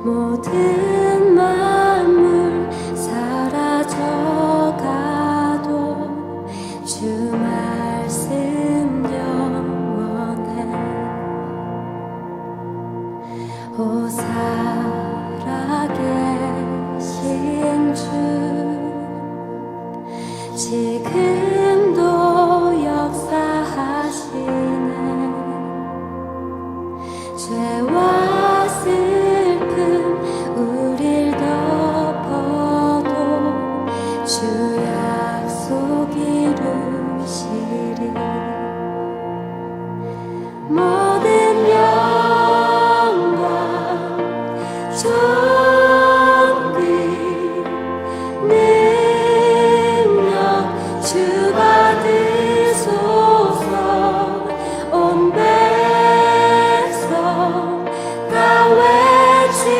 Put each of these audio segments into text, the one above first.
모든 만물 사라져가도 주 말씀 영원해. 오 살아계신 주 지금도 역사하시네. 죄와 슬픔 우릴 덮어도 주 약속 이루시리. 모든 영광 존귀 능력 주 받으소서. 온 백성 다 외치네.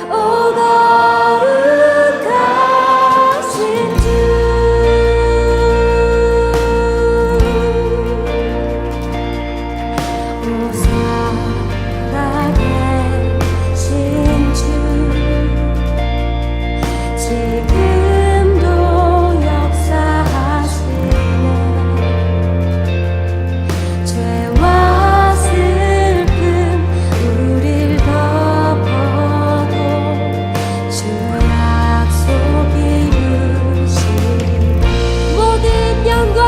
오 거룩하신 주. 오 살아계신 주 지금도 역사하시네. 죄와 슬픔 우릴 덮어도 주 약속 이루시리. 모든 영광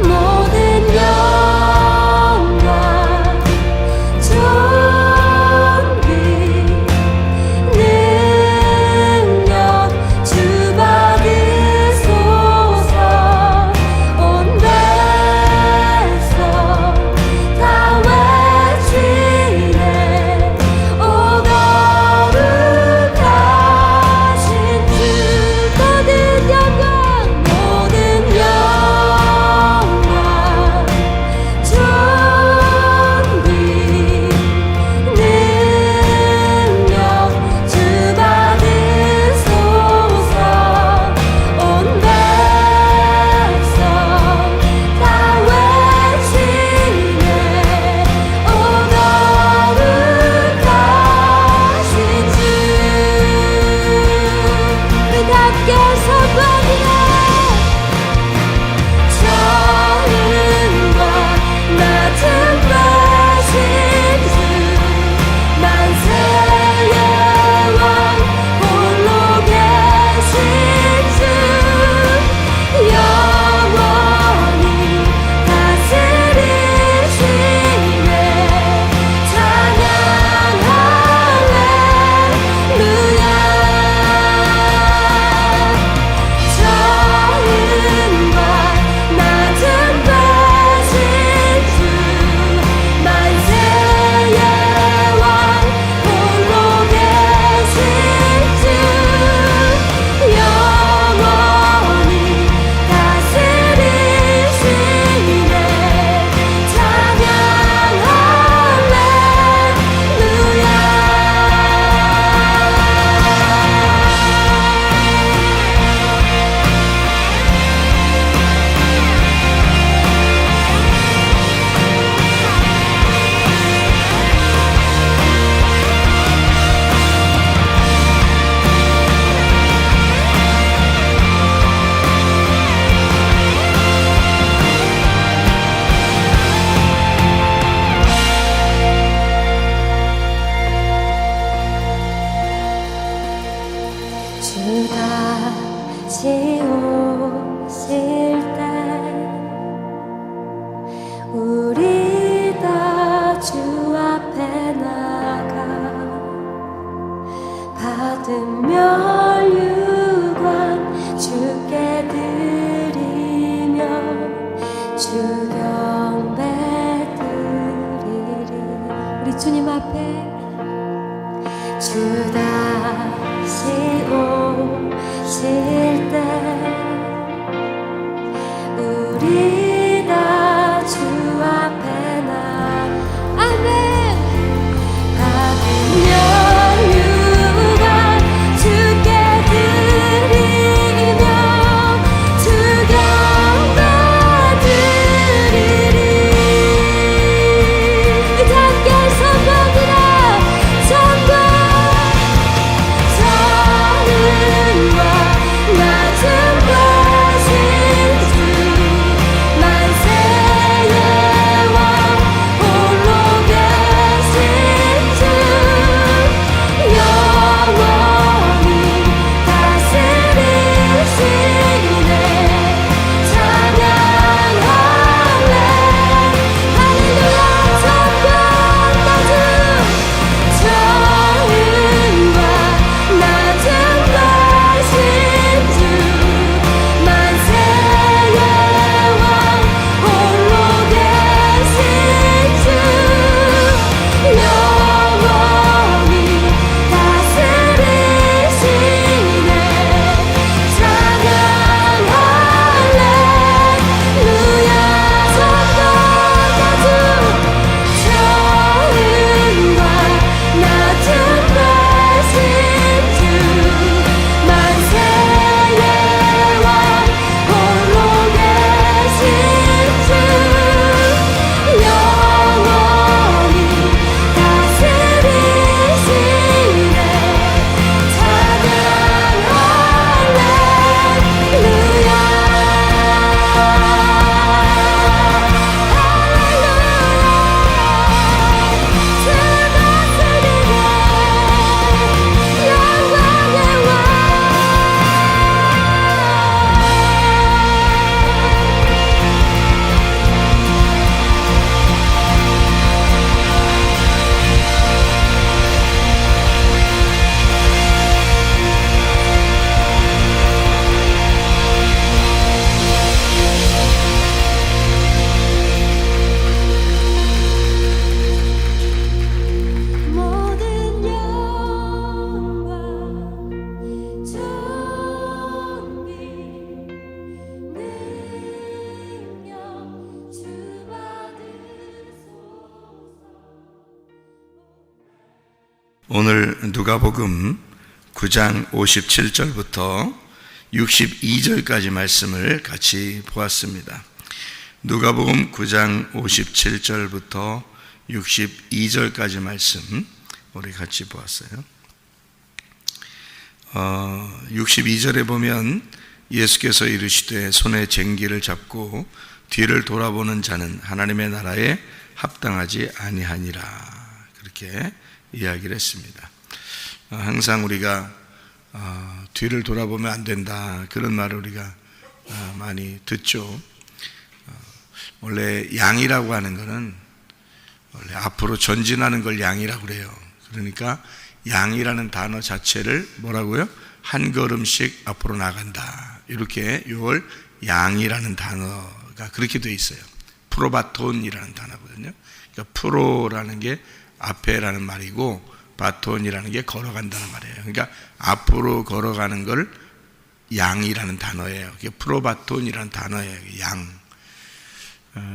모든 영광 존귀 능력 주 받으소서. 온 백성 다 외치네. 오 거룩하신 주. 모든 영광 모든 영광 존귀 능력 주 받으소서. 온 백성 다 외치네. 오 거룩하신 주. 의답게 선포하리라. 처음과 낮은 되신 주 만세의 왕 홀로 계신 주 영원히 다스리시네. 찬양 할렐루야. 처음과 낮은 되신 주 만세의 왕 홀로 계신 주 영원히 다스리시네. 찬양 할렐루야. 주 다시 오실 때 우리 다 주 앞에 나가 받은 멸류관 주께 드리며 주 경배 드리리. 우리 주님 앞에 주 다시 오실 때 우리 다 주 앞에 나. 아멘. 받은 멸류관 주께 드리며 주 경배 드리리. 의답게 선포하리라. 오늘 누가복음 9장 57절부터 62절까지 말씀을 같이 보았습니다. 누가복음 9장 57절부터 62절까지 말씀 우리 같이 보았어요. 62절에 보면 예수께서 이르시되 손에 쟁기를 잡고 뒤를 돌아보는 자는 하나님의 나라에 합당하지 아니하니라, 그렇게 이야기를 했습니다. 항상 우리가 뒤를 돌아보면 안 된다, 그런 말을 우리가 많이 듣죠. 원래 양이라고 하는 것은 원래 앞으로 전진하는 걸 양이라고 그래요. 그러니까 양이라는 단어 자체를 뭐라고요? 한 걸음씩 앞으로 나간다, 이렇게 이걸 양이라는 단어가 그렇게 되어 있어요. 프로바톤이라는 단어거든요. 그러니까 프로라는 게 앞에라는 말이고 바톤이라는 게 걸어간다는 말이에요. 그러니까 앞으로 걸어가는 걸 양이라는 단어예요. 그게 프로바톤이라는 단어예요. 양.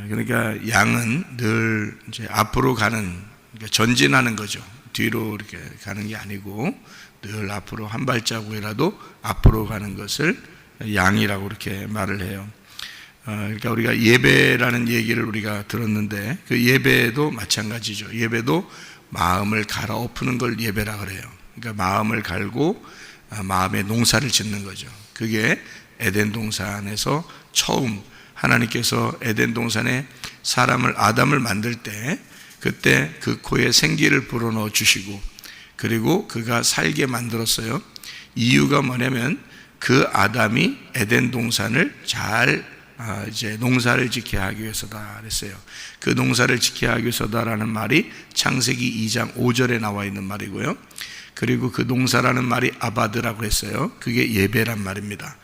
그러니까 양은 늘 이제 앞으로 가는, 그러니까 전진하는 거죠. 뒤로 이렇게 가는 게 아니고 늘 앞으로 한 발자국이라도 앞으로 가는 것을 양이라고 이렇게 말을 해요. 그러니까 우리가 예배라는 얘기를 우리가 들었는데 그 예배도 마찬가지죠. 예배도 마음을 갈아엎는 걸 예배라 그래요. 그러니까 마음을 갈고 마음의 농사를 짓는 거죠. 그게 에덴 동산에서 처음 하나님께서 에덴 동산에 사람을, 아담을 만들 때 그때 그 코에 생기를 불어넣어 주시고 그리고 그가 살게 만들었어요. 이유가 뭐냐면 그 아담이 에덴 동산을 잘 이제 농사를 지켜야 하기 위해서다 그랬어요. 그 농사를 지켜야 하기 위해서다라는 말이 창세기 2장 5절에 나와 있는 말이고요. 그리고 그 농사라는 말이 아바드라고 했어요. 그게 예배란 말입니다.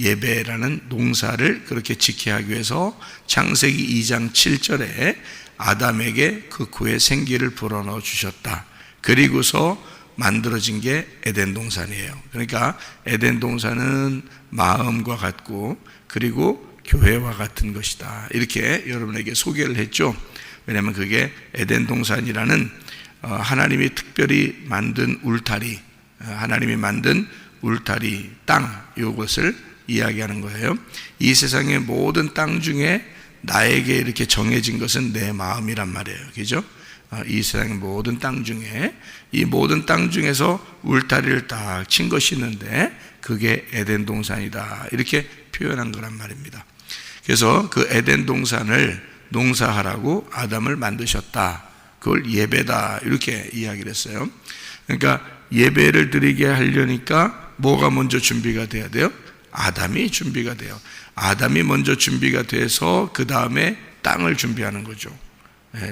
예배라는 농사를 그렇게 지켜야 하기 위해서 창세기 2장 7절에 아담에게 그 코에 생기를 불어넣어 주셨다. 그리고서 만들어진 게 에덴 동산이에요. 그러니까 에덴 동산은 마음과 같고 그리고 교회와 같은 것이다, 이렇게 여러분에게 소개를 했죠. 왜냐하면 그게 에덴 동산이라는 하나님이 특별히 만든 울타리, 하나님이 만든 울타리 땅, 이것을 이야기하는 거예요. 이 세상의 모든 땅 중에 나에게 이렇게 정해진 것은 내 마음이란 말이에요. 그죠? 이 세상의 모든 땅 중에, 이 모든 땅 중에서 울타리를 딱 친 것이 있는데 그게 에덴 동산이다, 이렇게 표현한 거란 말입니다. 그래서 그 에덴 동산을 농사하라고 아담을 만드셨다, 그걸 예배다, 이렇게 이야기를 했어요. 그러니까 예배를 드리게 하려니까 뭐가 먼저 준비가 돼야 돼요? 아담이 준비가 돼요. 아담이 먼저 준비가 돼서 그 다음에 땅을 준비하는 거죠.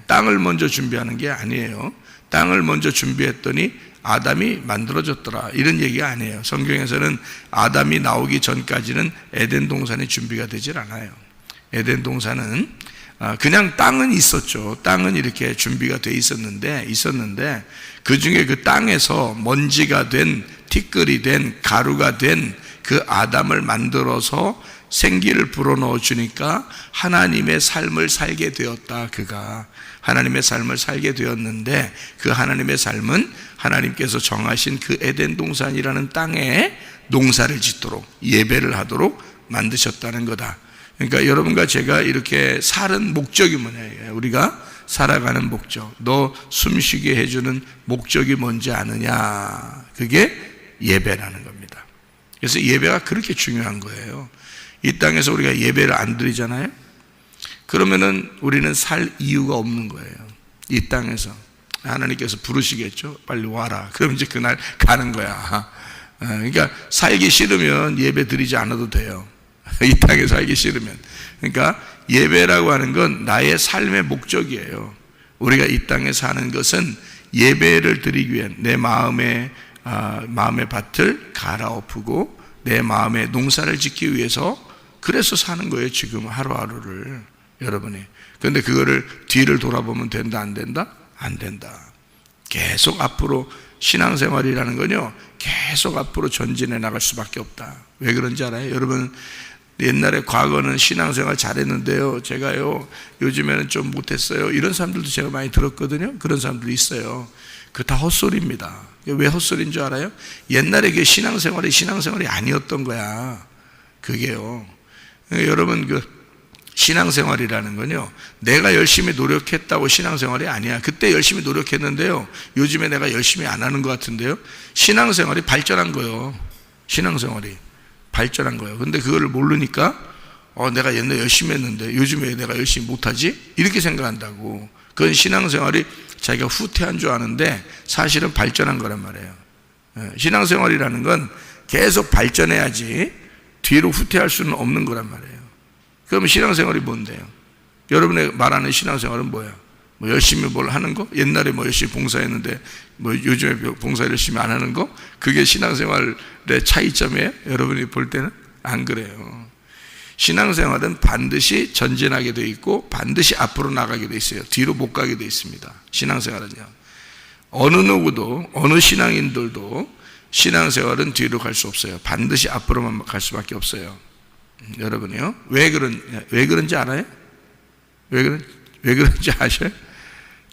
땅을 먼저 준비하는 게 아니에요. 땅을 먼저 준비했더니 아담이 만들어졌더라, 이런 얘기가 아니에요. 성경에서는 아담이 나오기 전까지는 에덴 동산이 준비가 되질 않아요. 에덴 동산은 그냥 땅은 있었죠. 땅은 이렇게 준비가 돼 있었는데 그 중에 그 땅에서 먼지가 된, 티끌이 된, 가루가 된 그 아담을 만들어서 생기를 불어넣어 주니까 하나님의 삶을 살게 되었다. 그가 하나님의 삶을 살게 되었는데 그 하나님의 삶은 하나님께서 정하신 그 에덴 동산이라는 땅에 농사를 짓도록, 예배를 하도록 만드셨다는 거다. 그러니까 여러분과 제가 이렇게 사는 목적이 뭐냐, 우리가 살아가는 목적, 너 숨쉬게 해주는 목적이 뭔지 아느냐, 그게 예배라는 겁니다. 그래서 예배가 그렇게 중요한 거예요. 이 땅에서 우리가 예배를 안 드리잖아요. 그러면은 우리는 살 이유가 없는 거예요. 이 땅에서 하나님께서 부르시겠죠. 빨리 와라. 그럼 이제 그날 가는 거야. 그러니까 살기 싫으면 예배 드리지 않아도 돼요. 이 땅에 살기 싫으면. 그러니까 예배라고 하는 건 나의 삶의 목적이에요. 우리가 이 땅에 사는 것은 예배를 드리기 위한, 내 마음의 밭을 갈아엎고 내 마음의 농사를 짓기 위해서, 그래서 사는 거예요. 지금 하루하루를 여러분이. 그런데 그거를 뒤를 돌아보면 된다, 안 된다? 안 된다. 계속 앞으로, 신앙생활이라는 건요, 계속 앞으로 전진해 나갈 수밖에 없다. 왜 그런지 알아요? 여러분, 옛날에 과거는 신앙생활 잘했는데요, 제가요 요즘에는 좀 못했어요, 이런 사람들도 제가 많이 들었거든요. 그런 사람들도 있어요. 그거 다 헛소리입니다. 왜 헛소리인 줄 알아요? 옛날에 그 신앙생활이 아니었던 거야. 그게요. 여러분, 그 신앙생활이라는 건요, 내가 열심히 노력했다고 신앙생활이 아니야. 그때 열심히 노력했는데요, 요즘에 내가 열심히 안 하는 것 같은데요, 신앙생활이 발전한 거예요. 신앙생활이 발전한 거예요. 근데 그거를 모르니까 내가 옛날에 열심히 했는데 요즘에 내가 열심히 못하지? 이렇게 생각한다고. 그건 신앙생활이 자기가 후퇴한 줄 아는데 사실은 발전한 거란 말이에요. 신앙생활이라는 건 계속 발전해야지 뒤로 후퇴할 수는 없는 거란 말이에요. 그러면 신앙생활이 뭔데요? 여러분의 말하는 신앙생활은 뭐야? 뭐 열심히 뭘 하는 거? 옛날에 뭐 열심히 봉사했는데 뭐 요즘에 봉사 열심히 안 하는 거? 그게 신앙생활의 차이점이에요? 여러분이 볼 때는? 안 그래요. 신앙생활은 반드시 전진하게 돼 있고 반드시 앞으로 나가게 돼 있어요. 뒤로 못 가게 돼 있습니다. 신앙생활은요. 어느 누구도, 어느 신앙인들도 신앙생활은 뒤로 갈 수 없어요. 반드시 앞으로만 갈 수밖에 없어요. 여러분이요. 왜 그런지 알아요? 왜 그런지 아셔요?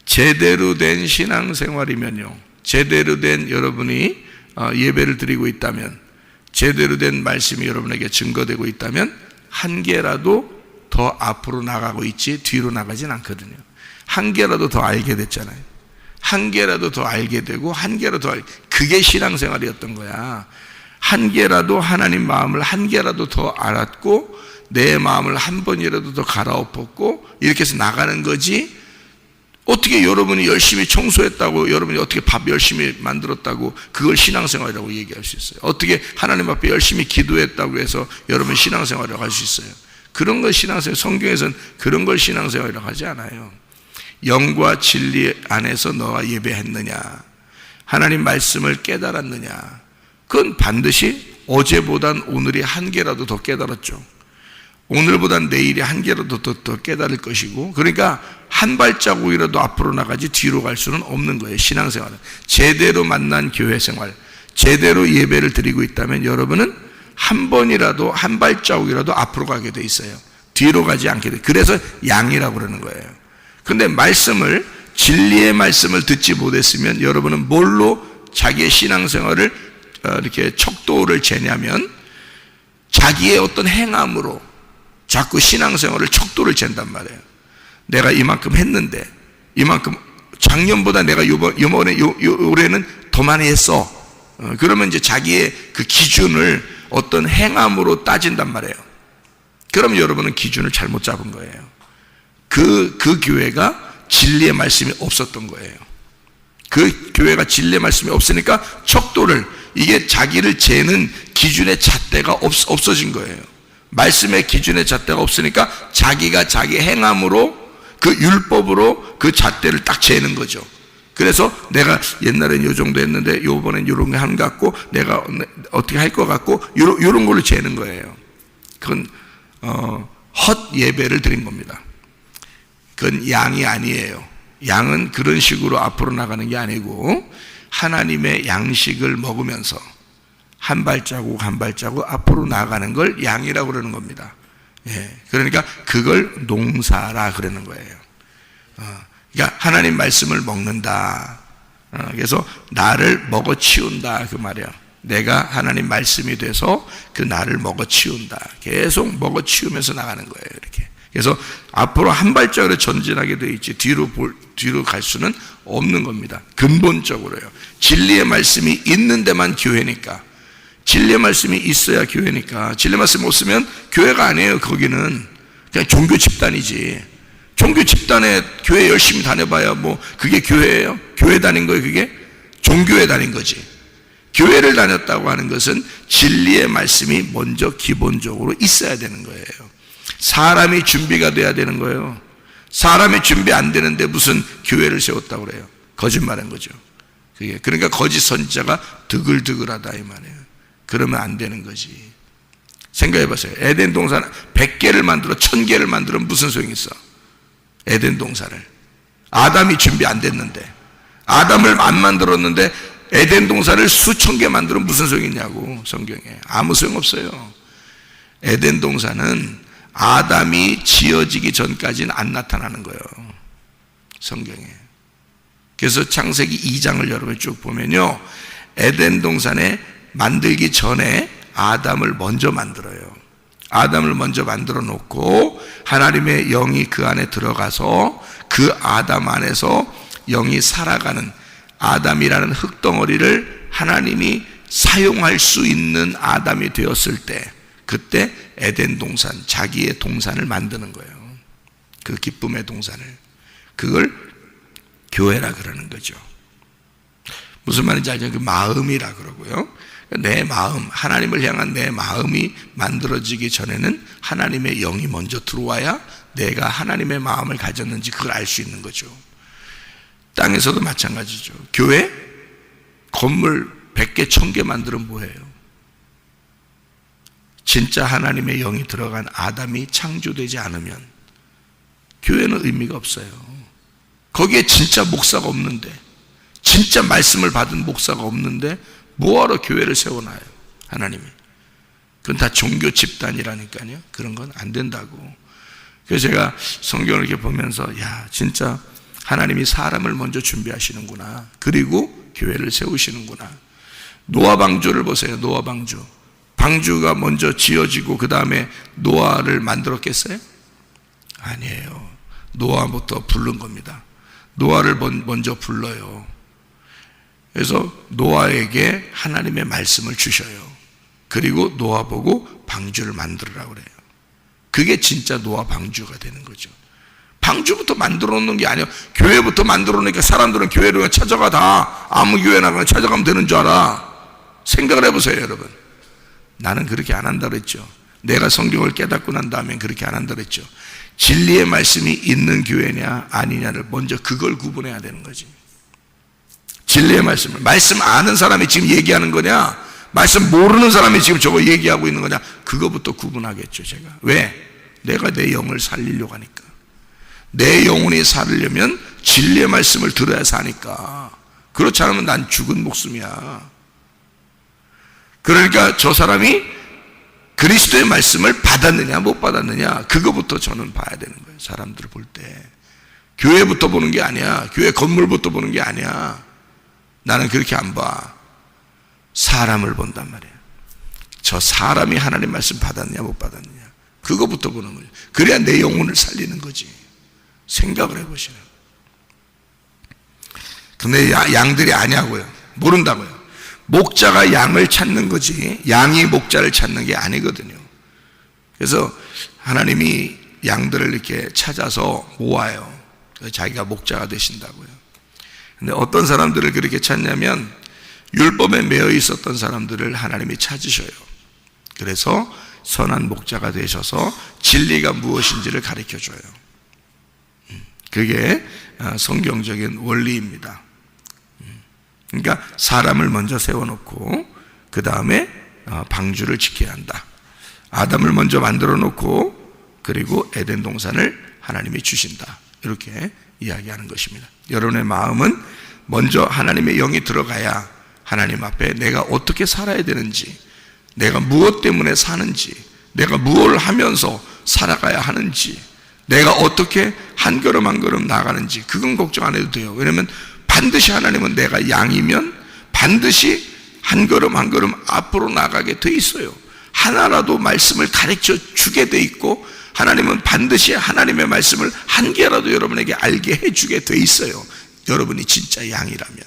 제대로 된 신앙생활이면요, 제대로 된 여러분이 예배를 드리고 있다면, 제대로 된 말씀이 여러분에게 증거되고 있다면 한 개라도 더 앞으로 나가고 있지 뒤로 나가진 않거든요. 한 개라도 더 알게 됐잖아요. 한 개라도 더 알게 되고 한 개라도 더 그게 신앙생활이었던 거야. 한 개라도 하나님 마음을 한 개라도 더 알았고 내 마음을 한 번이라도 더 갈아엎었고 이렇게 해서 나가는 거지. 어떻게 여러분이 열심히 청소했다고, 여러분이 어떻게 밥 열심히 만들었다고 그걸 신앙생활이라고 얘기할 수 있어요? 어떻게 하나님 앞에 열심히 기도했다고 해서 여러분 신앙생활이라고 할 수 있어요? 그런 걸 신앙생활, 성경에서는 그런 걸 신앙생활이라고 하지 않아요. 영과 진리 안에서 너가 예배했느냐, 하나님 말씀을 깨달았느냐, 그건 반드시 어제보단 오늘이 한 개라도 더 깨달았죠. 오늘보단 내일이 한 개라도 더 깨달을 것이고, 그러니까 한 발자국이라도 앞으로 나가지 뒤로 갈 수는 없는 거예요. 신앙생활은 제대로 만난 교회생활, 제대로 예배를 드리고 있다면 여러분은 한 번이라도, 한 발자국이라도 앞으로 가게 돼 있어요. 뒤로 가지 않게 돼. 그래서 양이라고 그러는 거예요. 근데 말씀을, 진리의 말씀을 듣지 못했으면 여러분은 뭘로 자기의 신앙생활을 이렇게 척도를 재냐면 자기의 어떤 행함으로 자꾸 신앙생활을 척도를 잰단 말이에요. 내가 이만큼 했는데, 이만큼 작년보다 내가 올해는 더 많이 했어. 그러면 이제 자기의 그 기준을 어떤 행함으로 따진단 말이에요. 그럼 여러분은 기준을 잘못 잡은 거예요. 그 교회가 진리의 말씀이 없었던 거예요. 그 교회가 진리의 말씀이 없으니까 척도를, 이게 자기를 재는 기준의 잣대가 없어진 거예요. 말씀의 기준의 잣대가 없으니까 자기가 자기 행함으로, 그 율법으로 그 잣대를 딱 재는 거죠. 그래서 내가 옛날엔 요 정도 했는데 요번엔 요런 거 한 것 같고 내가 어떻게 할 것 같고 요런 걸로 재는 거예요. 그건 헛 예배를 드린 겁니다. 그건 양이 아니에요. 양은 그런 식으로 앞으로 나가는 게 아니고 하나님의 양식을 먹으면서 한 발자국 한 발자국 앞으로 나가는 걸 양이라고 그러는 겁니다. 예, 그러니까 그걸 농사라 그러는 거예요. 그러니까 하나님 말씀을 먹는다. 그래서 나를 먹어 치운다 그 말이야. 내가 하나님 말씀이 돼서 그 나를 먹어 치운다. 계속 먹어 치우면서 나가는 거예요. 이렇게. 그래서 앞으로 한 발자국으로 전진하게 돼 있지 뒤로 갈 수는 없는 겁니다. 근본적으로요. 진리의 말씀이 있는 데만 교회니까. 진리의 말씀이 있어야 교회니까. 진리의 말씀이 없으면 교회가 아니에요. 거기는 그냥 종교 집단이지. 종교 집단에 교회 열심히 다녀봐야 뭐 그게 교회예요? 교회 다닌 거예요 그게? 종교에 다닌 거지. 교회를 다녔다고 하는 것은 진리의 말씀이 먼저 기본적으로 있어야 되는 거예요. 사람이 준비가 돼야 되는 거예요. 사람이 준비 안 되는데 무슨 교회를 세웠다고 그래요? 거짓말한 거죠. 그게. 그러니까 거짓 선지자가 드글드글하다 이 말이에요. 그러면 안 되는 거지. 생각해 보세요. 에덴 동산 100개를 만들어 1000개를 만들어 무슨 소용이 있어? 에덴 동산을 아담이 준비 안 됐는데, 아담을 안 만들었는데 에덴 동산을 수천 개 만들어 무슨 소용이 있냐고. 성경에 아무 소용 없어요. 에덴 동산은 아담이 지어지기 전까지는 안 나타나는 거예요. 성경에. 그래서 창세기 2장을 여러분 쭉 보면요, 에덴 동산에 만들기 전에 아담을 먼저 만들어요. 아담을 먼저 만들어 놓고 하나님의 영이 그 안에 들어가서 그 아담 안에서 영이 살아가는, 아담이라는 흙덩어리를 하나님이 사용할 수 있는 아담이 되었을 때, 그때 에덴 동산, 자기의 동산을 만드는 거예요. 그 기쁨의 동산을. 그걸 교회라 그러는 거죠. 무슨 말인지 알죠? 그 마음이라 그러고요. 내 마음, 하나님을 향한 내 마음이 만들어지기 전에는 하나님의 영이 먼저 들어와야 내가 하나님의 마음을 가졌는지 그걸 알 수 있는 거죠. 땅에서도 마찬가지죠. 교회 건물 100개, 1000개 만들면 뭐예요? 진짜 하나님의 영이 들어간 아담이 창조되지 않으면 교회는 의미가 없어요. 거기에 진짜 목사가 없는데, 진짜 말씀을 받은 목사가 없는데 뭐하러 교회를 세워놔요, 하나님이? 그건 다 종교 집단이라니까요. 그런 건 안 된다고. 그래서 제가 성경을 이렇게 보면서, 야, 진짜 하나님이 사람을 먼저 준비하시는구나. 그리고 교회를 세우시는구나. 노아 방주를 보세요. 노아 방주. 방주가 먼저 지어지고 그 다음에 노아를 만들었겠어요? 아니에요. 노아부터 부른 겁니다. 노아를 먼저 불러요. 그래서 노아에게 하나님의 말씀을 주셔요. 그리고 노아 보고 방주를 만들으라고 그래요. 그게 진짜 노아 방주가 되는 거죠. 방주부터 만들어 놓는 게 아니에요. 교회부터 만들어 놓으니까 사람들은 교회로 찾아가. 다 아무 교회나 그냥 찾아가면 되는 줄 알아. 생각을 해보세요, 여러분. 나는 그렇게 안 한다 그랬죠. 내가 성경을 깨닫고 난 다음엔 그렇게 안 한다 그랬죠. 진리의 말씀이 있는 교회냐 아니냐를 먼저 그걸 구분해야 되는 거지. 진리의 말씀을, 말씀 아는 사람이 지금 얘기하는 거냐, 말씀 모르는 사람이 지금 저거 얘기하고 있는 거냐, 그거부터 구분하겠죠, 제가. 왜? 내가 내 영을 살리려고 하니까. 내 영혼이 살으려면 진리의 말씀을 들어야 사니까. 그렇지 않으면 난 죽은 목숨이야. 그러니까 저 사람이 그리스도의 말씀을 받았느냐 못 받았느냐, 그거부터 저는 봐야 되는 거예요. 사람들을 볼 때 교회부터 보는 게 아니야. 교회 건물부터 보는 게 아니야. 나는 그렇게 안 봐. 사람을 본단 말이에요. 저 사람이 하나님 말씀 받았느냐 못 받았느냐, 그거부터 보는 거죠. 그래야 내 영혼을 살리는 거지. 생각을 해보시는. 근데 양들이 아니하고요. 모른다고요. 목자가 양을 찾는 거지 양이 목자를 찾는 게 아니거든요. 그래서 하나님이 양들을 이렇게 찾아서 모아요. 자기가 목자가 되신다고요. 근데 어떤 사람들을 그렇게 찾냐면 율법에 매여 있었던 사람들을 하나님이 찾으셔요. 그래서 선한 목자가 되셔서 진리가 무엇인지를 가르쳐줘요. 그게 성경적인 원리입니다. 그러니까 사람을 먼저 세워놓고 그 다음에 방주를 지켜야 한다. 아담을 먼저 만들어 놓고 그리고 에덴 동산을 하나님이 주신다. 이렇게 이야기하는 것입니다. 여러분의 마음은 먼저 하나님의 영이 들어가야 하나님 앞에 내가 어떻게 살아야 되는지, 내가 무엇 때문에 사는지, 내가 무엇을 하면서 살아가야 하는지, 내가 어떻게 한 걸음 한 걸음 나가는지, 그건 걱정 안 해도 돼요. 왜냐하면 반드시 하나님은 내가 양이면 반드시 한 걸음 한 걸음 앞으로 나가게 돼 있어요. 하나라도 말씀을 가르쳐 주게 돼 있고, 하나님은 반드시 하나님의 말씀을 한 개라도 여러분에게 알게 해주게 돼 있어요. 여러분이 진짜 양이라면.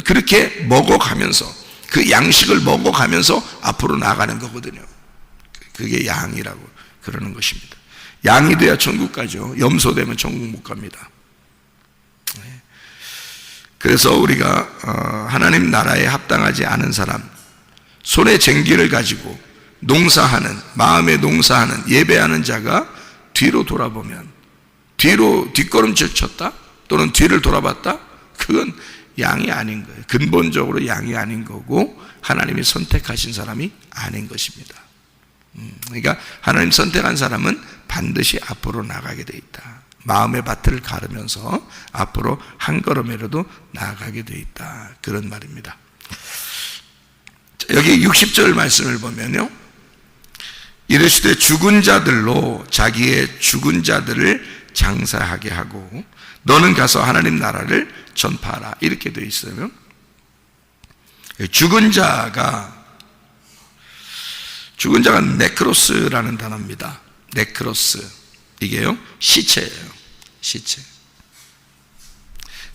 그렇게 먹어가면서, 그 양식을 먹어가면서 앞으로 나가는 거거든요. 그게 양이라고 그러는 것입니다. 양이 돼야 천국 가죠. 염소 되면 천국 못 갑니다. 그래서 우리가 하나님 나라에 합당하지 않은 사람, 손에 쟁기를 가지고 농사하는, 마음에 농사하는, 예배하는 자가 뒤로 돌아보면, 뒤로 뒷걸음질 쳤다 또는 뒤를 돌아봤다, 그건 양이 아닌 거예요. 근본적으로 양이 아닌 거고 하나님이 선택하신 사람이 아닌 것입니다. 그러니까 하나님 선택한 사람은 반드시 앞으로 나가게 돼 있다. 마음의 밭을 가르면서 앞으로 한 걸음이라도 나아가게 돼 있다. 그런 말입니다. 여기 60절 말씀을 보면요, 이르시되 죽은 자들로 자기의 죽은 자들을 장사하게 하고 너는 가서 하나님 나라를 전파하라. 이렇게 되어 있어요. 죽은 자가 네크로스라는 단어입니다. 네크로스. 이게요, 시체예요. 시체.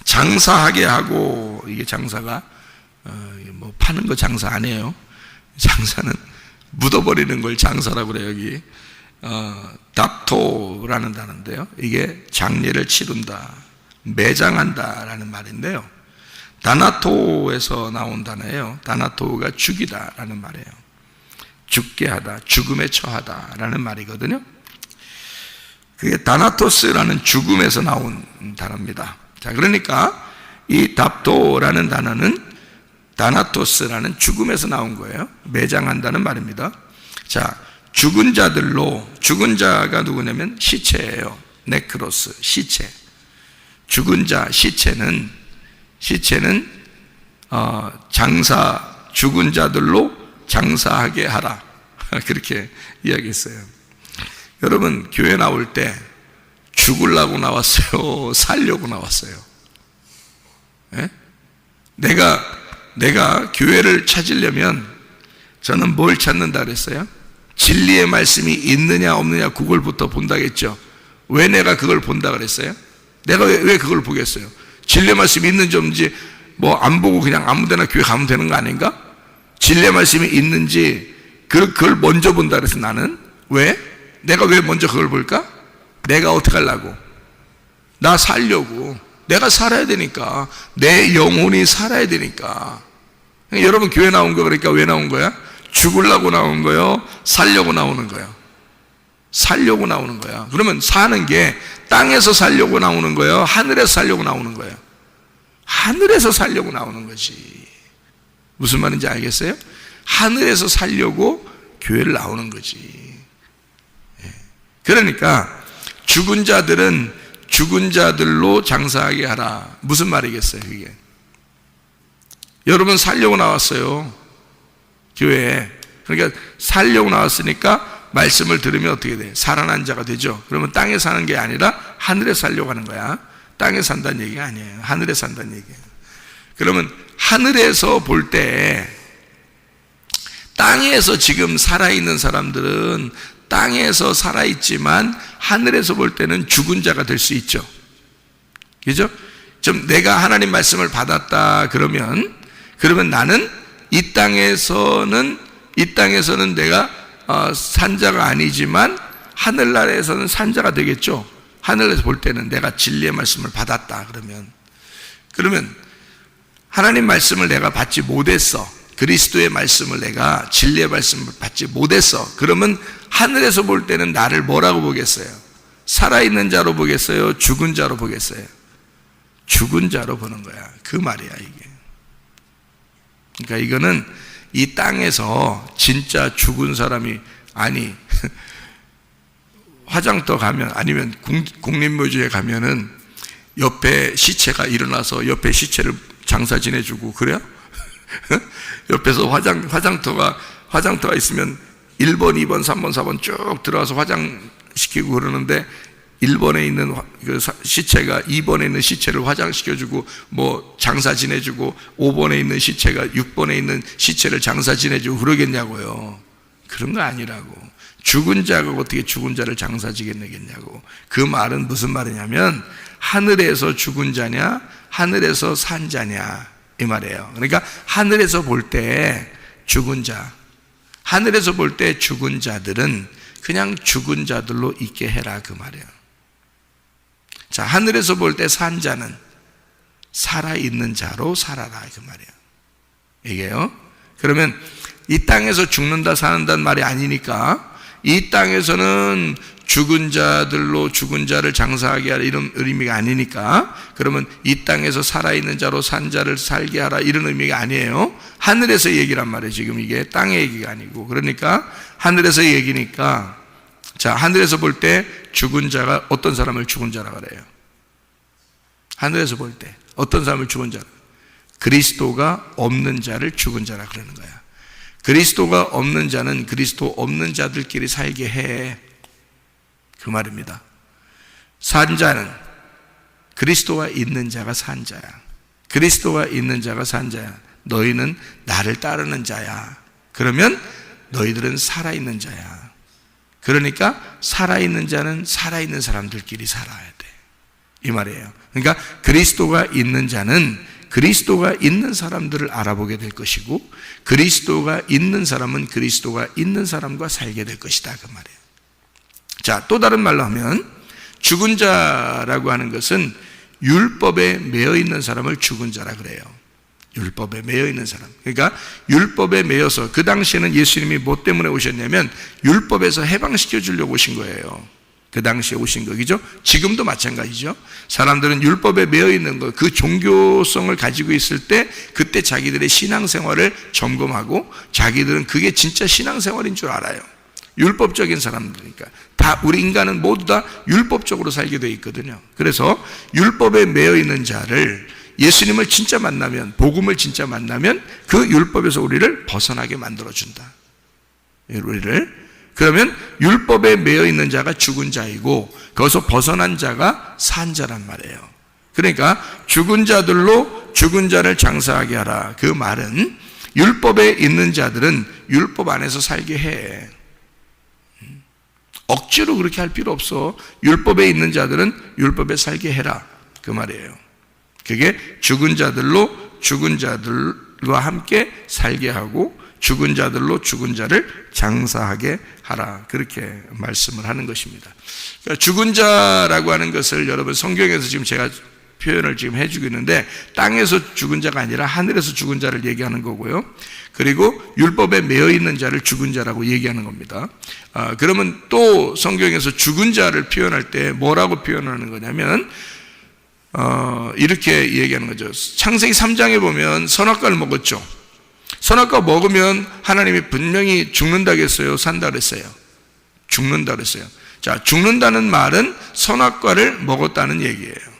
장사하게 하고, 이게 장사가 뭐 파는 거 장사 아니에요. 장사는 묻어버리는 걸 장사라고 그래요. 여기 답토라는 단어인데요, 이게 장례를 치른다, 매장한다 라는 말인데요, 다나토에서 나온 단어예요. 다나토가 죽이다 라는 말이에요. 죽게 하다, 죽음에 처하다 라는 말이거든요. 그게 다나토스라는 죽음에서 나온 단어입니다. 자, 그러니까 이 답토라는 단어는 다나토스라는 죽음에서 나온 거예요. 매장한다는 말입니다. 자, 죽은 자들로, 죽은 자가 누구냐면 시체예요. 네크로스, 시체. 죽은 자, 시체는 죽은 자들로 장사하게 하라. 그렇게 이야기했어요. 여러분, 교회 나올 때 죽으려고 나왔어요? 살려고 나왔어요? 예? 내가 교회를 찾으려면 저는 뭘 찾는다 그랬어요? 진리의 말씀이 있느냐 없느냐 그걸부터 본다겠죠. 왜 내가 그걸 본다 그랬어요? 내가 왜 그걸 보겠어요? 진리의 말씀이 있는지 없는지 뭐 안 보고 그냥 아무 데나 교회 가면 되는 거 아닌가? 진리의 말씀이 있는지 그걸 먼저 본다 그래서 나는 왜? 내가 왜 먼저 그걸 볼까? 내가 어떻게 하려고? 나 살려고. 내가 살아야 되니까. 내 영혼이 살아야 되니까. 여러분, 교회 나온 거 그러니까 왜 나온 거야? 죽으려고 나온 거요? 살려고 나오는 거야? 살려고 나오는 거야. 그러면 사는 게 땅에서 살려고 나오는 거예요? 하늘에서 살려고 나오는 거예요? 하늘에서 살려고 나오는 거지. 무슨 말인지 알겠어요? 하늘에서 살려고 교회를 나오는 거지. 그러니까 죽은 자들은 죽은 자들로 장사하게 하라. 무슨 말이겠어요, 그게? 여러분, 살려고 나왔어요, 교회에. 그러니까 살려고 나왔으니까 말씀을 들으면 어떻게 돼? 살아난 자가 되죠. 그러면 땅에 사는 게 아니라 하늘에 살려고 하는 거야. 땅에 산다는 얘기가 아니에요. 하늘에 산다는 얘기예요. 그러면 하늘에서 볼 때, 땅에서 지금 살아있는 사람들은 땅에서 살아있지만 하늘에서 볼 때는 죽은 자가 될 수 있죠. 그죠? 좀 내가 하나님 말씀을 받았다 그러면 나는 이 땅에서는 내가 산자가 아니지만 하늘나라에서는 산자가 되겠죠. 하늘에서 볼 때는 내가 진리의 말씀을 받았다 그러면 하나님 말씀을 내가 받지 못했어. 그리스도의 말씀을 내가 진리의 말씀을 받지 못했어. 그러면 하늘에서 볼 때는 나를 뭐라고 보겠어요? 살아있는 자로 보겠어요? 죽은 자로 보겠어요? 죽은 자로 보는 거야. 그 말이야, 이게. 그러니까 이거는 이 땅에서 진짜 죽은 사람이, 아니, 화장터 가면, 아니면 국립묘지에 가면은 옆에 시체가 일어나서 옆에 시체를 장사 지내주고 그래요? 옆에서 화장터가 있으면 1번, 2번, 3번, 4번 쭉 들어와서 화장시키고 그러는데 1번에 있는 그 시체가 2번에 있는 시체를 화장시켜주고 뭐 장사 지내주고 5번에 있는 시체가 6번에 있는 시체를 장사 지내주고 그러겠냐고요. 그런 거 아니라고. 죽은 자가 어떻게 죽은 자를 장사 지내겠냐고. 그 말은 무슨 말이냐면 하늘에서 죽은 자냐 하늘에서 산 자냐 이 말이에요. 그러니까 하늘에서 볼 때 죽은 자, 하늘에서 볼 때 죽은 자들은 그냥 죽은 자들로 있게 해라 그 말이에요. 자, 하늘에서 볼 때 산 자는 살아있는 자로 살아라 그 말이에요. 이게요. 그러면 이 땅에서 죽는다 사는다는 말이 아니니까 이 땅에서는 죽은 자들로 죽은 자를 장사하게 하라 이런 의미가 아니니까, 그러면 이 땅에서 살아있는 자로 산 자를 살게 하라 이런 의미가 아니에요. 하늘에서 얘기란 말이에요. 지금 이게 땅의 얘기가 아니고. 그러니까 하늘에서 얘기니까, 자, 하늘에서 볼 때 죽은 자가 어떤 사람을 죽은 자라 그래요? 하늘에서 볼 때 어떤 사람을 죽은 자라? 그리스도가 없는 자를 죽은 자라 그러는 거야. 그리스도가 없는 자는 그리스도 없는 자들끼리 살게 해 그 말입니다. 산 자는 그리스도와 있는 자가 산 자야. 그리스도와 있는 자가 산 자야. 너희는 나를 따르는 자야. 그러면 너희들은 살아있는 자야. 그러니까 살아있는 자는 살아있는 사람들끼리 살아야 돼. 이 말이에요. 그러니까 그리스도가 있는 자는 그리스도가 있는 사람들을 알아보게 될 것이고, 그리스도가 있는 사람은 그리스도가 있는 사람과 살게 될 것이다, 그 말이에요. 자, 또 다른 말로 하면 죽은 자라고 하는 것은 율법에 매여 있는 사람을 죽은 자라 그래요. 율법에 매여 있는 사람. 그러니까 율법에 매여서, 그 당시에는 예수님이 뭐 때문에 오셨냐면 율법에서 해방시켜 주려고 오신 거예요. 그 당시에 오신 거죠. 지금도 마찬가지죠. 사람들은 율법에 매여 있는 것, 그 종교성을 가지고 있을 때 그때 자기들의 신앙생활을 점검하고 자기들은 그게 진짜 신앙생활인 줄 알아요. 율법적인 사람들이니까. 다 우리 인간은 모두 다 율법적으로 살게 되어 있거든요. 그래서 율법에 매여 있는 자를, 예수님을 진짜 만나면, 복음을 진짜 만나면 그 율법에서 우리를 벗어나게 만들어준다. 우리를. 그러면 율법에 매여 있는 자가 죽은 자이고 거기서 벗어난 자가 산 자란 말이에요. 그러니까 죽은 자들로 죽은 자를 장사하게 하라. 그 말은 율법에 있는 자들은 율법 안에서 살게 해. 억지로 그렇게 할 필요 없어. 율법에 있는 자들은 율법에 살게 해라, 그 말이에요. 그게 죽은 자들로 죽은 자들과 함께 살게 하고 죽은 자들로 죽은 자를 장사하게 하라, 그렇게 말씀을 하는 것입니다. 그러니까 죽은 자라고 하는 것을 여러분 성경에서 지금 제가 표현을 지금 해주고 있는데, 땅에서 죽은 자가 아니라 하늘에서 죽은 자를 얘기하는 거고요. 그리고 율법에 매여 있는 자를 죽은 자라고 얘기하는 겁니다. 그러면 또 성경에서 죽은 자를 표현할 때 뭐라고 표현하는 거냐면, 이렇게 얘기하는 거죠. 창세기 3장에 보면 선악과를 먹었죠. 선악과 먹으면 하나님이 분명히 죽는다 그랬어요, 산다 그랬어요? 죽는다 그랬어요. 자, 죽는다는 말은 선악과를 먹었다는 얘기예요.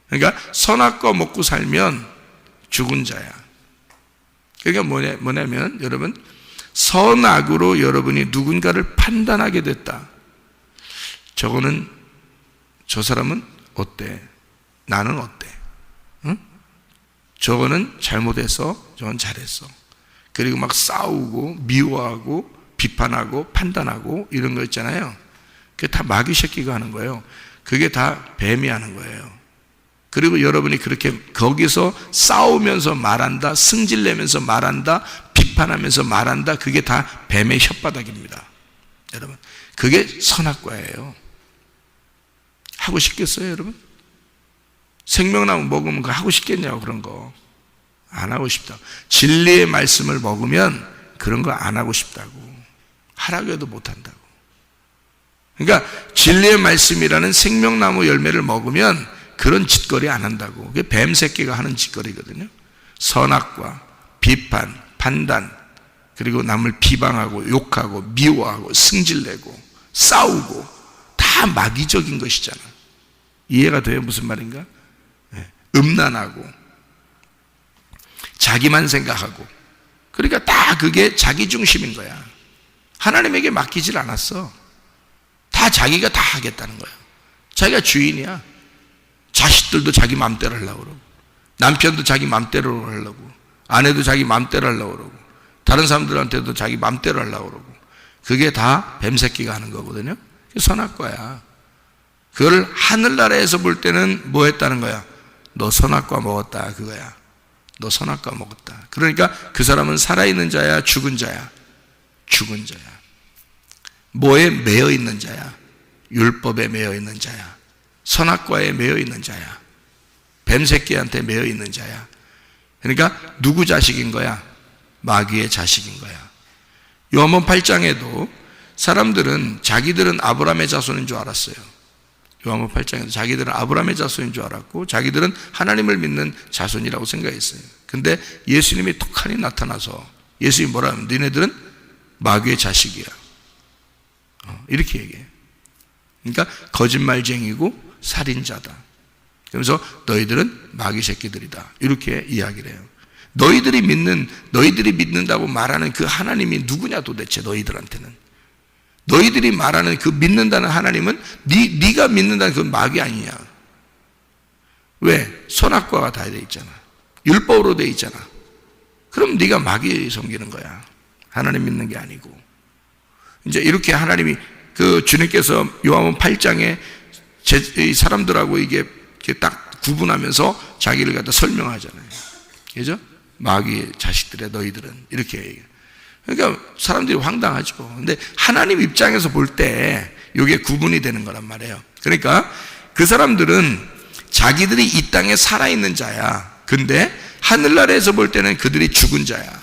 그러니까 선악과 먹고 살면 죽은 자야. 그러니까 뭐냐면 여러분, 선악으로 여러분이 누군가를 판단하게 됐다. 저거는, 저 사람은 어때? 나는 어때? 응? 저거는 잘못했어, 저건 잘했어. 그리고 막 싸우고 미워하고 비판하고 판단하고 이런 거 있잖아요. 그게 다 마귀 새끼가 하는 거예요. 그게 다 뱀이 하는 거예요. 그리고 여러분이 그렇게 거기서 싸우면서 말한다, 승질내면서 말한다, 비판하면서 말한다, 그게 다 뱀의 혓바닥입니다. 여러분, 그게 선악과예요. 하고 싶겠어요, 여러분? 생명나무 먹으면 그거 하고 싶겠냐고, 그런 거. 안 하고 싶다. 진리의 말씀을 먹으면 그런 거 안 하고 싶다고. 하라고 해도 못 한다고. 그러니까 진리의 말씀이라는 생명나무 열매를 먹으면 그런 짓거리 안 한다고. 그게 뱀 새끼가 하는 짓거리거든요. 선악과, 비판, 판단, 그리고 남을 비방하고 욕하고 미워하고 승질내고 싸우고, 다 마귀적인 것이잖아. 이해가 돼요? 무슨 말인가? 음란하고 자기만 생각하고, 그러니까 다 그게 자기 중심인 거야. 하나님에게 맡기질 않았어. 다 자기가 다 하겠다는 거야. 자기가 주인이야. 자식들도 자기 마음대로 하려고 그러고, 남편도 자기 마음대로 하려고, 아내도 자기 마음대로 하려고 그러고, 다른 사람들한테도 자기 마음대로 하려고 그러고, 그게 다 뱀새끼가 하는 거거든요. 그게 선악과야. 그걸 하늘나라에서 볼 때는 뭐 했다는 거야? 너 선악과 먹었다, 그거야. 너 선악과 먹었다. 그러니까 그 사람은 살아있는 자야, 죽은 자야? 죽은 자야. 뭐에 매여 있는 자야? 율법에 매여 있는 자야. 선악과에 매여 있는 자야. 뱀새끼한테 매여 있는 자야. 그러니까 누구 자식인 거야? 마귀의 자식인 거야. 요한복음 8장에도 사람들은 자기들은 아브라함의 자손인 줄 알았어요. 요한복음 8장에도 자기들은 아브라함의 자손인 줄 알았고 자기들은 하나님을 믿는 자손이라고 생각했어요. 근데 예수님이 톡하니 나타나서 예수님이 뭐라 하면, 너네들은 마귀의 자식이야, 이렇게 얘기해요. 그러니까 거짓말쟁이고 살인자다. 그러면서 너희들은 마귀 새끼들이다, 이렇게 이야기를 해요. 너희들이 믿는다고 말하는 그 하나님이 누구냐 도대체? 너희들한테는, 너희들이 말하는 그 믿는다는 하나님은 네가 믿는다는 그 마귀 아니냐? 왜? 선악과가 다 돼 있잖아. 율법으로 돼 있잖아. 그럼 네가 마귀 섬기는 거야. 하나님 믿는 게 아니고. 이제 이렇게 하나님이 그 주님께서 요한복음 8장에 이 사람들하고 이게 딱 구분하면서 자기를 갖다 설명하잖아요. 그죠? 마귀의 자식들의 너희들은 이렇게 얘기해요. 그러니까 사람들이 황당하죠. 근데 하나님 입장에서 볼 때 이게 구분이 되는 거란 말이에요. 그러니까 그 사람들은 자기들이 이 땅에 살아있는 자야. 근데 하늘나라에서 볼 때는 그들이 죽은 자야.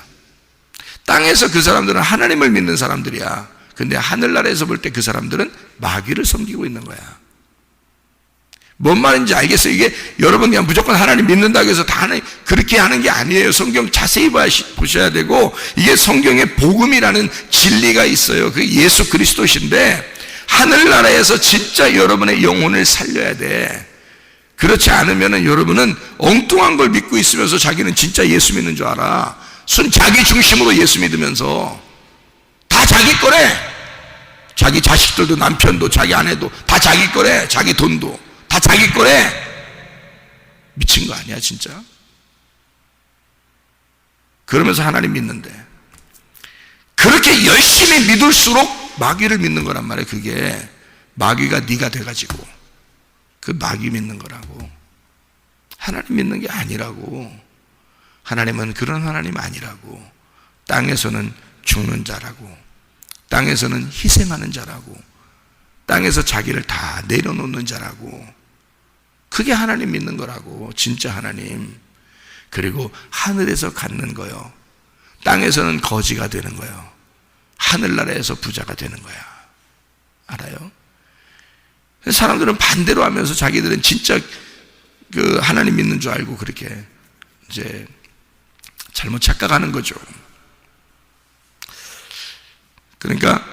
땅에서 그 사람들은 하나님을 믿는 사람들이야. 근데 하늘나라에서 볼 때 그 사람들은 마귀를 섬기고 있는 거야. 뭔 말인지 알겠어요? 이게 여러분 그냥 무조건 하나님 믿는다고 해서 다 하나님 그렇게 하는 게 아니에요. 성경 자세히 보셔야 되고, 이게 성경에 복음이라는 진리가 있어요. 그 예수 그리스도신데 하늘나라에서 진짜 여러분의 영혼을 살려야 돼. 그렇지 않으면 여러분은 엉뚱한 걸 믿고 있으면서 자기는 진짜 예수 믿는 줄 알아. 자기 중심으로 예수 믿으면서 다 자기 거래. 자기 자식들도 남편도 자기 아내도 다 자기 거래. 자기 돈도 다 자기 거래. 미친 거 아니야 진짜? 그러면서 하나님 믿는데 그렇게 열심히 믿을수록 마귀를 믿는 거란 말이에요. 그게 마귀가 네가 돼가지고 그 마귀 믿는 거라고. 하나님 믿는 게 아니라고. 하나님은 그런 하나님 아니라고. 땅에서는 죽는 자라고, 땅에서는 희생하는 자라고, 땅에서 자기를 다 내려놓는 자라고. 그게 하나님 믿는 거라고. 진짜 하나님. 그리고 하늘에서 갖는 거요, 땅에서는 거지가 되는 거예요. 하늘나라에서 부자가 되는 거야. 알아요? 사람들은 반대로 하면서 자기들은 진짜 그 하나님 믿는 줄 알고 그렇게 이제 잘못 착각하는 거죠. 그러니까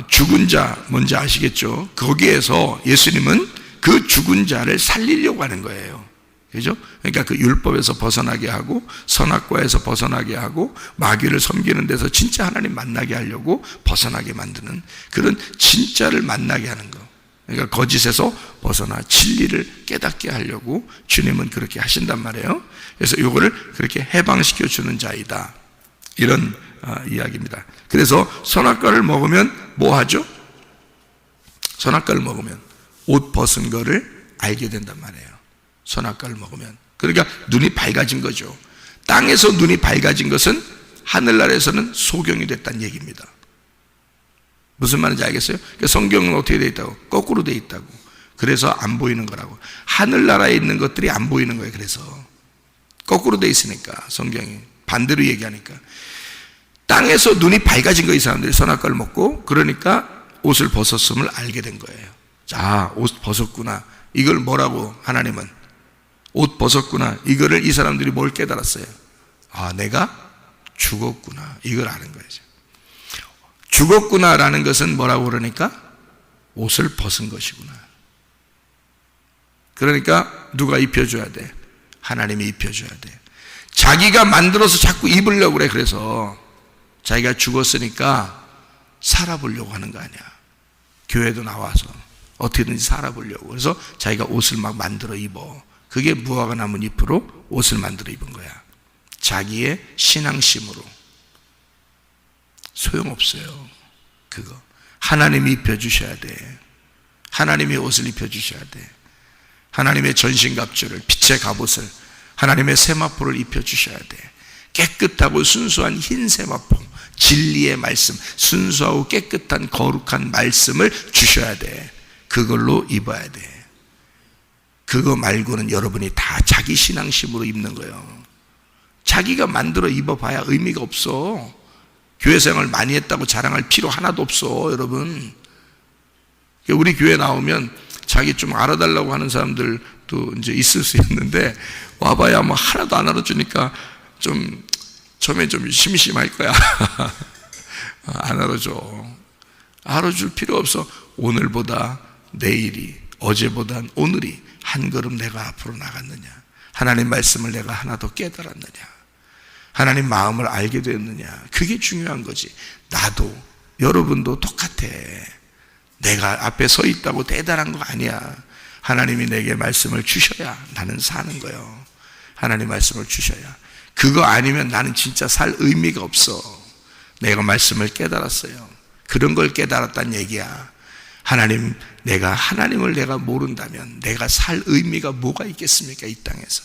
죽은 자 뭔지 아시겠죠? 거기에서 예수님은 그 죽은 자를 살리려고 하는 거예요. 그죠? 그러니까 그 율법에서 벗어나게 하고 선악과에서 벗어나게 하고 마귀를 섬기는 데서 진짜 하나님 만나게 하려고 벗어나게 만드는 그런 진짜를 만나게 하는 거. 그러니까 거짓에서 벗어나 진리를 깨닫게 하려고 주님은 그렇게 하신단 말이에요. 그래서 이거를 그렇게 해방시켜 주는 자이다, 이런 이야기입니다. 그래서 선악과를 먹으면 뭐 하죠? 선악과를 먹으면 옷 벗은 거를 알게 된단 말이에요. 선악과를 먹으면. 그러니까 눈이 밝아진 거죠. 땅에서 눈이 밝아진 것은 하늘나라에서는 소경이 됐다는 얘기입니다. 무슨 말인지 알겠어요? 그러니까 성경은 어떻게 되어 있다고? 거꾸로 되어 있다고. 그래서 안 보이는 거라고. 하늘나라에 있는 것들이 안 보이는 거예요. 그래서 거꾸로 되어 있으니까, 성경이 반대로 얘기하니까. 땅에서 눈이 밝아진 거예요. 이 사람들이 선악과를 먹고. 그러니까 옷을 벗었음을 알게 된 거예요. 자, 옷 벗었구나. 이걸 뭐라고? 하나님은 옷 벗었구나. 이거를 이 사람들이 뭘 깨달았어요? 아, 내가 죽었구나. 이걸 아는 거죠. 죽었구나라는 것은 뭐라고 그러니까? 옷을 벗은 것이구나. 그러니까 누가 입혀줘야 돼? 하나님이 입혀줘야 돼. 자기가 만들어서 자꾸 입으려고 그래. 그래서 자기가 죽었으니까 살아보려고 하는 거 아니야. 교회도 나와서 어떻게든지 살아보려고. 그래서 자기가 옷을 막 만들어 입어. 그게 무화과 나무 잎으로 옷을 만들어 입은 거야. 자기의 신앙심으로. 소용없어요. 그거 하나님이 입혀주셔야 돼. 하나님이 옷을 입혀주셔야 돼. 하나님의 전신갑주를, 빛의 갑옷을, 하나님의 세마포를 입혀주셔야 돼. 깨끗하고 순수한 흰 세마포, 진리의 말씀, 순수하고 깨끗한 거룩한 말씀을 주셔야 돼. 그걸로 입어야 돼. 그거 말고는 여러분이 다 자기 신앙심으로 입는 거예요. 자기가 만들어 입어봐야 의미가 없어. 교회 생활 많이 했다고 자랑할 필요 하나도 없어, 여러분. 우리 교회 나오면 자기 좀 알아달라고 하는 사람들도 이제 있을 수 있는데, 와봐야 뭐 하나도 안 알아주니까 좀 처음에 좀 심심할 거야. 안 알아줘. 알아줄 필요 없어. 오늘보다 내일이, 어제보단 오늘이 한 걸음 내가 앞으로 나갔느냐, 하나님 말씀을 내가 하나 더 깨달았느냐, 하나님 마음을 알게 되었느냐, 그게 중요한 거지. 나도 여러분도 똑같아. 내가 앞에 서 있다고 대단한 거 아니야. 하나님이 내게 말씀을 주셔야 나는 사는 거예요. 하나님 말씀을 주셔야. 그거 아니면 나는 진짜 살 의미가 없어. 내가 말씀을 깨달았어요. 그런 걸 깨달았단 얘기야. 하나님, 내가 하나님을 내가 모른다면 내가 살 의미가 뭐가 있겠습니까? 이 땅에서.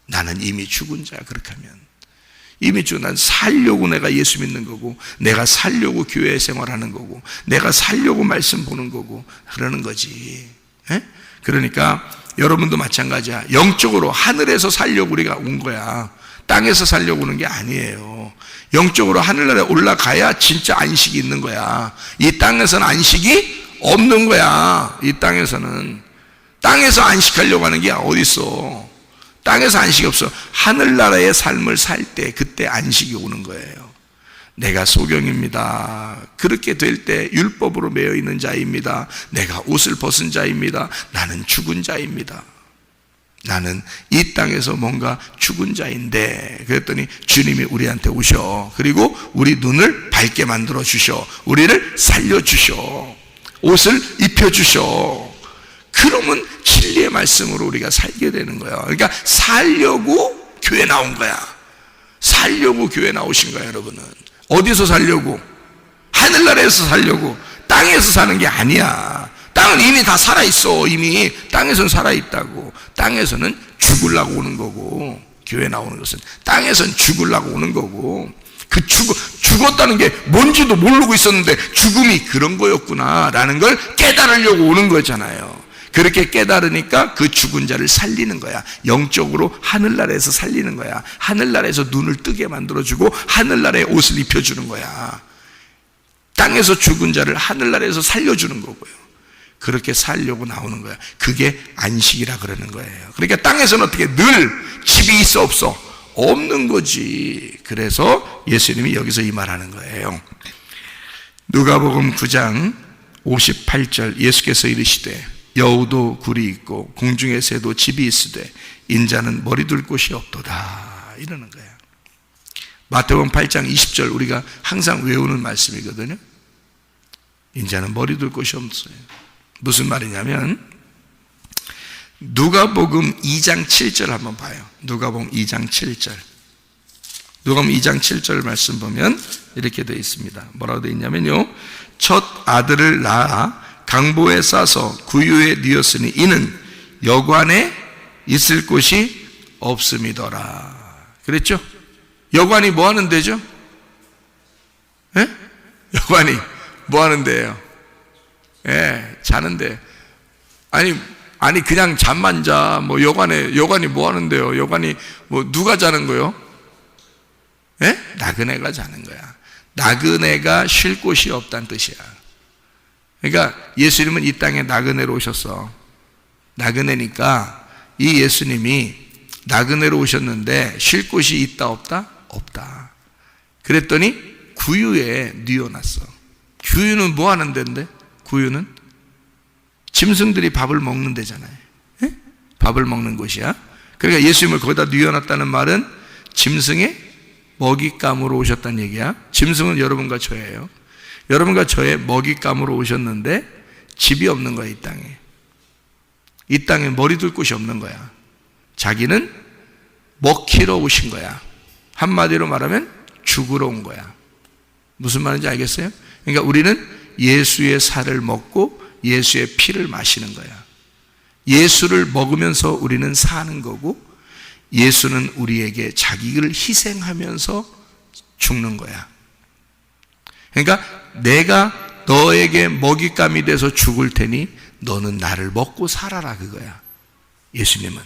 나는 이미 죽은 자야. 그렇게 하면 이미 난 살려고 내가 예수 믿는 거고, 내가 살려고 교회 생활하는 거고, 내가 살려고 말씀 보는 거고 그러는 거지. 에? 그러니까 여러분도 마찬가지야. 영적으로 하늘에서 살려고 우리가 온 거야. 땅에서 살려고 오는 게 아니에요. 영적으로 하늘나라에 올라가야 진짜 안식이 있는 거야. 이 땅에서는 안식이 없는 거야. 이 땅에서는. 땅에서 안식하려고 하는 게 어디 있어. 땅에서 안식이 없어. 하늘나라의 삶을 살 때 그때 안식이 오는 거예요. 내가 소경입니다. 그렇게 될 때 율법으로 매여 있는 자입니다. 내가 옷을 벗은 자입니다. 나는 죽은 자입니다. 나는 이 땅에서 뭔가 죽은 자인데, 그랬더니 주님이 우리한테 오셔. 그리고 우리 눈을 밝게 만들어 주셔. 우리를 살려 주셔. 옷을 입혀 주셔. 그러면 진리의 말씀으로 우리가 살게 되는 거야. 그러니까 살려고 교회 나온 거야. 살려고 교회 나오신 거야. 여러분은 어디서 살려고? 하늘나라에서 살려고. 땅에서 사는 게 아니야. 땅은 이미 다 살아있어. 이미 땅에서는 살아있다고. 땅에서는 죽으려고 오는 거고, 교회 나오는 것은 땅에서는 죽으려고 오는 거고, 그 죽었다는 게 뭔지도 모르고 있었는데 죽음이 그런 거였구나 라는 걸 깨달으려고 오는 거잖아요. 그렇게 깨달으니까 그 죽은 자를 살리는 거야. 영적으로 하늘나라에서 살리는 거야. 하늘나라에서 눈을 뜨게 만들어주고 하늘나라에 옷을 입혀주는 거야. 땅에서 죽은 자를 하늘나라에서 살려주는 거고요. 그렇게 살려고 나오는 거야. 그게 안식이라 그러는 거예요. 그러니까 땅에서는 어떻게 늘 집이 있어 없어? 없는 거지. 그래서 예수님이 여기서 이 말하는 거예요. 누가복음 9장 58절 예수께서 이르시되 여우도 굴이 있고 공중의 새도 집이 있으되 인자는 머리 둘 곳이 없도다 이러는 거예요. 마태복음 8장 20절 우리가 항상 외우는 말씀이거든요. 인자는 머리 둘 곳이 없어요. 무슨 말이냐면 누가복음 2장 7절 한번 봐요. 누가복음 2장 7절. 누가복음 2장 7절 말씀 보면 이렇게 되어 있습니다. 뭐라고 되어 있냐면요, 첫 아들을 낳아 강보에 싸서 구유에 뉘었으니 이는 여관에 있을 곳이 없음이더라. 그랬죠? 여관이 뭐 하는 데죠? 예? 여관이 뭐 하는 데예요? 예, 자는데. 아니 그냥 잠만 자. 뭐 여관이 뭐 하는데요? 여관이 뭐 누가 자는 거요? 예? 나그네가 자는 거야. 나그네가 쉴 곳이 없다는 뜻이야. 그러니까 예수님은 이 땅에 나그네로 오셨어. 나그네니까 이 예수님이 나그네로 오셨는데 쉴 곳이 있다 없다? 없다. 그랬더니 구유에 뉘어놨어. 구유는 뭐 하는 데인데? 구유는 짐승들이 밥을 먹는 데잖아요. 예? 밥을 먹는 곳이야. 그러니까 예수님을 거기다 뉘어놨다는 말은 짐승의 먹잇감으로 오셨다는 얘기야. 짐승은 여러분과 저예요. 여러분과 저의 먹잇감으로 오셨는데 집이 없는 거야. 이 땅에. 이 땅에 머리 둘 곳이 없는 거야. 자기는 먹히러 오신 거야. 한마디로 말하면 죽으러 온 거야. 무슨 말인지 알겠어요? 그러니까 우리는 예수의 살을 먹고 예수의 피를 마시는 거야. 예수를 먹으면서 우리는 사는 거고, 예수는 우리에게 자기를 희생하면서 죽는 거야. 그러니까 내가 너에게 먹잇감이 돼서 죽을 테니 너는 나를 먹고 살아라, 그거야. 예수님은.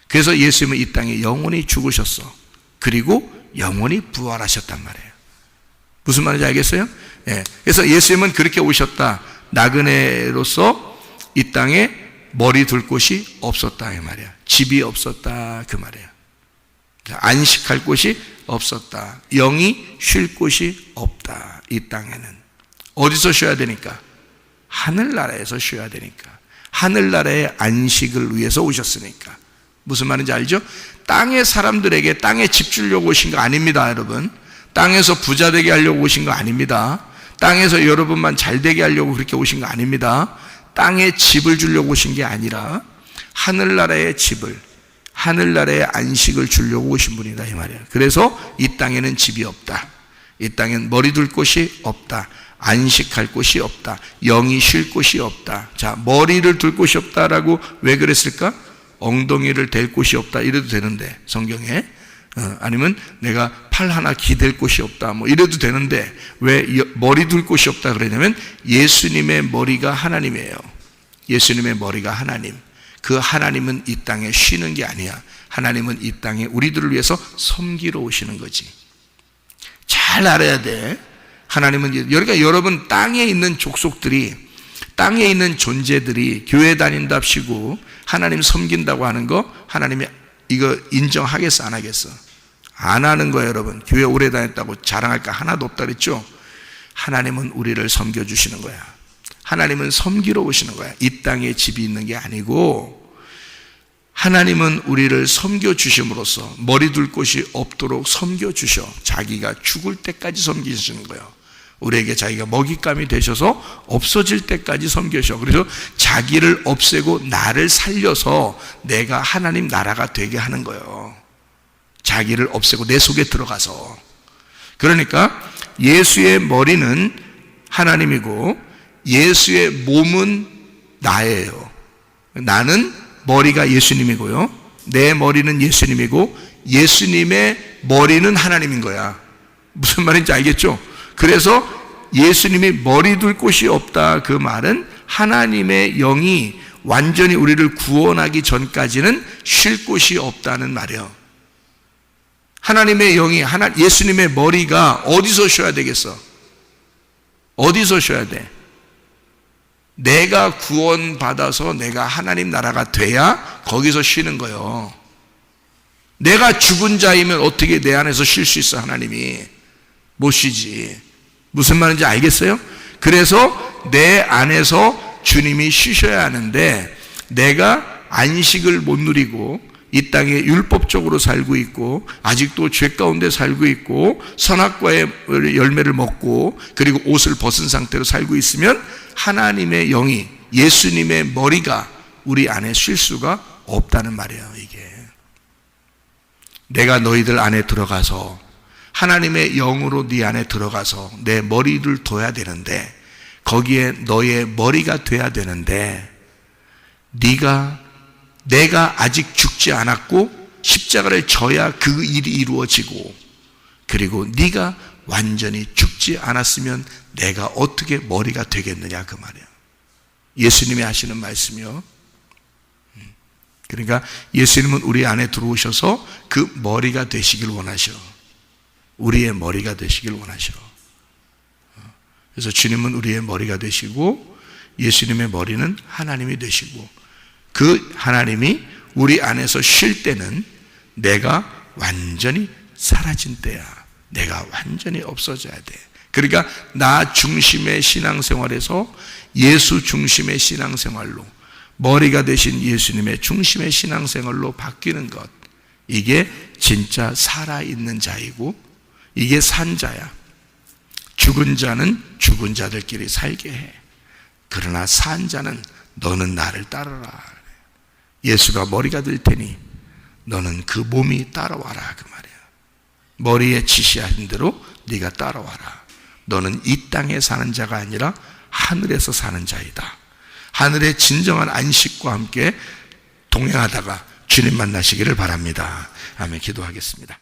그래서 예수님은 이 땅에 영원히 죽으셨어. 그리고 영원히 부활하셨단 말이에요. 무슨 말인지 알겠어요? 예. 그래서 예수님은 그렇게 오셨다. 나그네로서 이 땅에 머리 둘 곳이 없었다 이 말이야. 집이 없었다 그 말이야. 안식할 곳이 없었다. 영이 쉴 곳이 없다. 이 땅에는. 어디서 쉬어야 되니까? 하늘나라에서 쉬어야 되니까. 하늘나라의 안식을 위해서 오셨으니까. 무슨 말인지 알죠? 땅의 사람들에게 땅에 집 주려고 오신 거 아닙니다, 여러분. 땅에서 부자 되게 하려고 오신 거 아닙니다. 땅에서 여러분만 잘 되게 하려고 그렇게 오신 거 아닙니다. 땅에 집을 주려고 오신 게 아니라 하늘나라의 집을, 하늘나라의 안식을 주려고 오신 분이다 이 말이에요. 그래서 이 땅에는 집이 없다. 이 땅엔 머리 둘 곳이 없다. 안식할 곳이 없다. 영이 쉴 곳이 없다. 자, 머리를 둘 곳이 없다라고 왜 그랬을까? 엉덩이를 댈 곳이 없다 이래도 되는데, 성경에 아니면 내가 팔 하나 기댈 곳이 없다 뭐 이래도 되는데, 왜 머리 둘 곳이 없다 그러냐면 예수님의 머리가 하나님이에요. 예수님의 머리가 하나님. 그 하나님은 이 땅에 쉬는 게 아니야. 하나님은 이 땅에 우리들을 위해서 섬기러 오시는 거지. 잘 알아야 돼. 하나님은, 그러니까 여러분 땅에 있는 족속들이, 땅에 있는 존재들이 교회 다닌답시고 하나님 섬긴다고 하는 거 하나님이 이거 인정하겠어 안 하겠어? 안 하는 거예요. 여러분, 교회 오래 다녔다고 자랑할 거 하나도 없다 그랬죠? 하나님은 우리를 섬겨주시는 거야. 하나님은 섬기러 오시는 거야. 이 땅에 집이 있는 게 아니고, 하나님은 우리를 섬겨주심으로써 머리 둘 곳이 없도록 섬겨주셔. 자기가 죽을 때까지 섬기시는 거예요. 우리에게 자기가 먹잇감이 되셔서 없어질 때까지 섬겨주셔. 그래서 자기를 없애고 나를 살려서 내가 하나님 나라가 되게 하는 거예요. 자기를 없애고 내 속에 들어가서. 그러니까 예수의 머리는 하나님이고 예수의 몸은 나예요. 나는 머리가 예수님이고요, 내 머리는 예수님이고 예수님의 머리는 하나님인 거야. 무슨 말인지 알겠죠? 그래서 예수님이 머리 둘 곳이 없다, 그 말은 하나님의 영이 완전히 우리를 구원하기 전까지는 쉴 곳이 없다는 말이에요. 하나님의 영이, 예수님의 머리가 어디서 쉬어야 되겠어? 어디서 쉬어야 돼? 내가 구원받아서 내가 하나님 나라가 돼야 거기서 쉬는 거예요. 내가 죽은 자이면 어떻게 내 안에서 쉴 수 있어? 하나님이 못 쉬지. 무슨 말인지 알겠어요? 그래서 내 안에서 주님이 쉬셔야 하는데, 내가 안식을 못 누리고 이 땅에 율법적으로 살고 있고 아직도 죄 가운데 살고 있고 선악과의 열매를 먹고 그리고 옷을 벗은 상태로 살고 있으면 하나님의 영이, 예수님의 머리가 우리 안에 쉴 수가 없다는 말이에요. 이게 내가 너희들 안에 들어가서 하나님의 영으로 네 안에 들어가서 내 머리를 둬야 되는데, 거기에 너의 머리가 돼야 되는데, 내가 아직 죽지 않았고 십자가를 져야 그 일이 이루어지고, 그리고 네가 완전히 죽지 않았으면 내가 어떻게 머리가 되겠느냐 그 말이에요. 예수님이 하시는 말씀이요. 그러니까 예수님은 우리 안에 들어오셔서 그 머리가 되시길 원하셔. 우리의 머리가 되시길 원하셔. 그래서 주님은 우리의 머리가 되시고 예수님의 머리는 하나님이 되시고, 그 하나님이 우리 안에서 쉴 때는 내가 완전히 사라진 때야. 내가 완전히 없어져야 돼. 그러니까 나 중심의 신앙생활에서 예수 중심의 신앙생활로, 머리가 되신 예수님의 중심의 신앙생활로 바뀌는 것, 이게 진짜 살아있는 자이고 이게 산 자야. 죽은 자는 죽은 자들끼리 살게 해. 그러나 산 자는 너는 나를 따르라. 예수가 머리가 될 테니 너는 그 몸이 따라와라 그 말이야. 머리에 지시하신 대로 네가 따라와라. 너는 이 땅에 사는 자가 아니라 하늘에서 사는 자이다. 하늘의 진정한 안식과 함께 동행하다가 주님 만나시기를 바랍니다. 아멘. 기도하겠습니다.